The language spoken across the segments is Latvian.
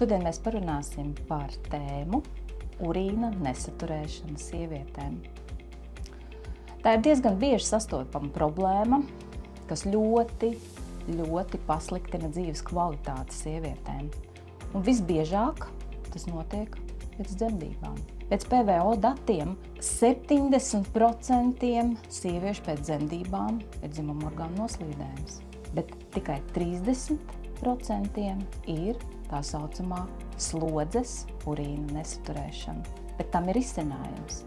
Šodien mēs parunāsim par tēmu urīna nesaturēšana sievietēm. Tā ir diezgan bieži sastopama problēma, kas ļoti pasliktina dzīves kvalitāti sievietēm. Un visbiežāk tas notiek pēc dzemdībām. Pēc PVO datiem 70% sieviešu pēc dzemdībām ir dzimumorgānu noslīdējums, bet tikai 30% ir tā saucamā slodzes urīna nesaturēšana. Bet tam ir risinājums.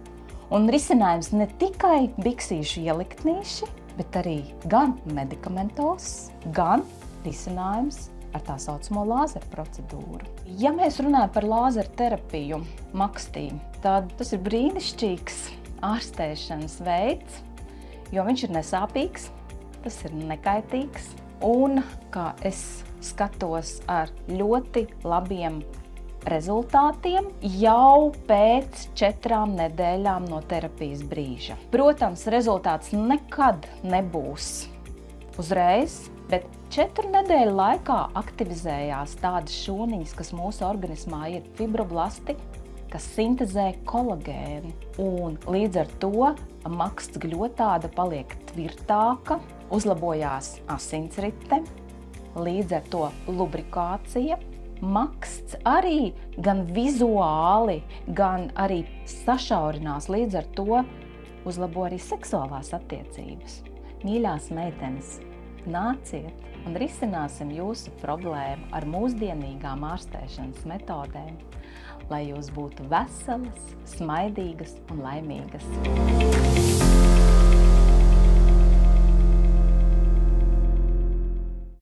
Un risinājums ne tikai biksīšu ieliktnīši, bet arī gan medikamentos, gan risinājums ar tā saucamo lāzeru procedūru. Ja mēs runājam par lāzeru terapiju makstī, tad tas ir brīnišķīgs ārstēšanas veids, jo viņš ir nesāpīgs, tas ir nekaitīgs un, kā es skatos, ar ļoti labiem rezultātiem jau pēc 4 nedēļām no terapijas brīža. Protams, rezultāts nekad nebūs uzreiz, bet 4 nedēļu laikā aktivizējās tādas šūniņas, kas mūsu organismā ir fibroblasti, kas sintezē kolagēnu. Un līdz ar to maksts gļotāda paliek tvirtāka, uzlabojās asinsrite, līdz ar to lubrikācija. Maksts arī gan vizuāli, gan arī sašaurinās, līdz ar to uzlabo arī seksuālās attiecības. Mīļās meitenes, nāciet un risināsim jūsu problēmu ar mūsdienīgām ārstēšanas metodēm, lai jūs būtu veselas, smaidīgas un laimīgas.